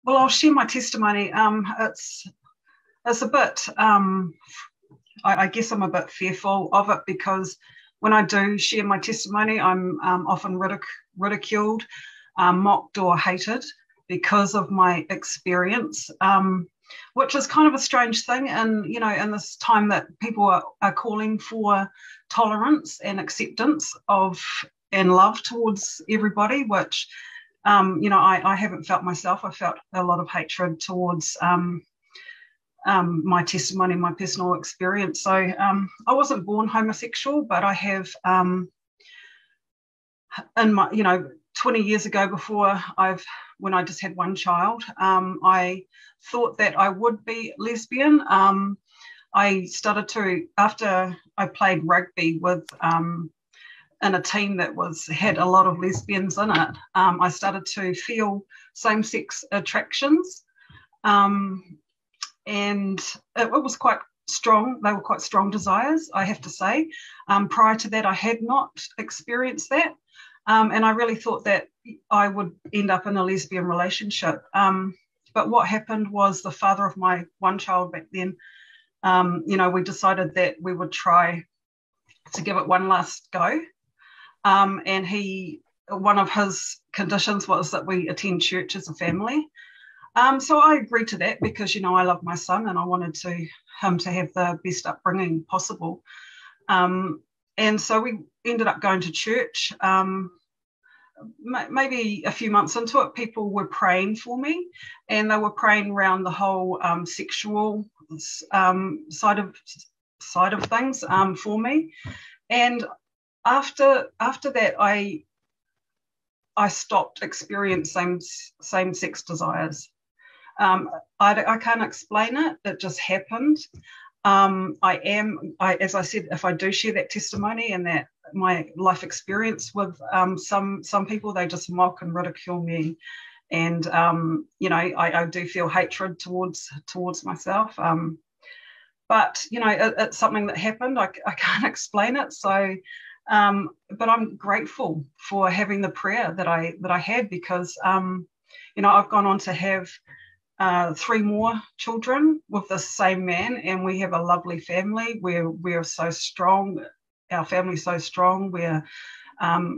Well, I'll share my testimony. It's a bit. I guess I'm a bit fearful of it because when I do share my testimony, I'm often ridiculed, mocked, or hated because of my experience, which is kind of a strange thing. And in this time that people are calling for tolerance and acceptance of and love towards everybody, which I haven't felt myself. I felt a lot of hatred towards my testimony, my personal experience. So I wasn't born homosexual, but I have, in my, 20 years ago, when I just had one child, I thought that I would be lesbian. I started to, after I played rugby with in a team that had a lot of lesbians in it, I started to feel same-sex attractions. And it was quite strong. They were quite strong desires, I have to say. Prior to that, I had not experienced that. And I really thought that I would end up in a lesbian relationship. But what happened was the father of my one child back then, we decided that we would try to give it one last go. And one of his conditions was that we attend church as a family. So I agreed to that because, I love my son and I wanted him to have the best upbringing possible. And so we ended up going to church. Maybe a few months into it, people were praying for me, and they were praying around the whole sexual side of things for me. And after that, I stopped experiencing same-sex desires. I can't explain it. It just happened. As I said, if I do share that testimony and that my life experience with some people, they just mock and ridicule me. And, I do feel hatred towards myself. But, it's something that happened. I can't explain it. So, but I'm grateful for having the prayer that I had because, I've gone on to have 3 more children with the same man, and we have a lovely family. We're so strong. Our family's so strong.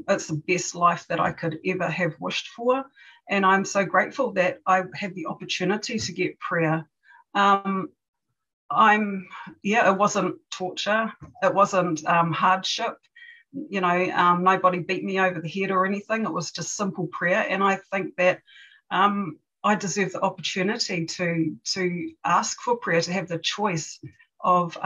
It's the best life that I could ever have wished for, and I'm so grateful that I had the opportunity to get prayer. It wasn't torture. It wasn't hardship. Nobody beat me over the head or anything. It was just simple prayer, and I think that I deserve the opportunity to ask for prayer, to have the choice of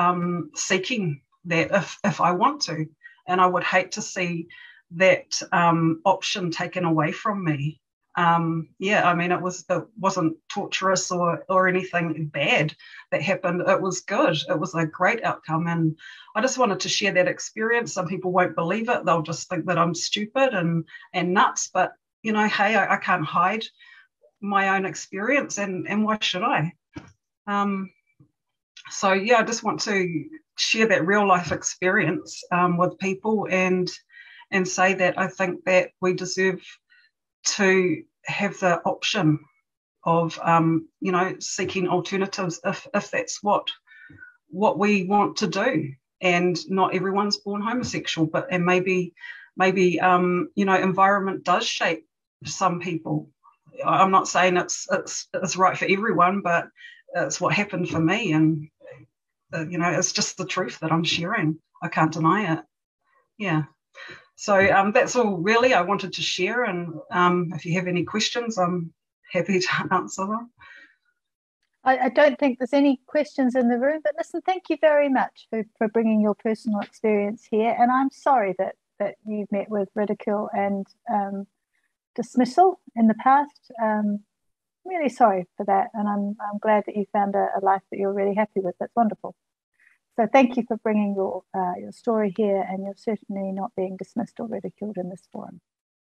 seeking that if I want to. And I would hate to see that option taken away from me. It wasn't torturous or anything bad that happened. It was good. It was a great outcome. And I just wanted to share that experience. Some people won't believe it. They'll just think that I'm stupid and nuts. But, hey, I can't hide my own experience, and why should I? I just want to share that real life experience with people and say that I think that we deserve to have the option of seeking alternatives if that's what we want to do. And not everyone's born homosexual, and maybe environment does shape some people. I'm not saying it's right for everyone, but it's what happened for me, and it's just the truth that I'm sharing. I can't deny it. Yeah. So that's all really I wanted to share, and if you have any questions, I'm happy to answer them. I don't think there's any questions in the room, but listen, thank you very much for bringing your personal experience here, and I'm sorry that you've met with ridicule and dismissal in the past. Really sorry for that, and I'm glad that you found a life that you're really happy with. That's wonderful. So thank you for bringing your story here, and you're certainly not being dismissed or ridiculed in this forum.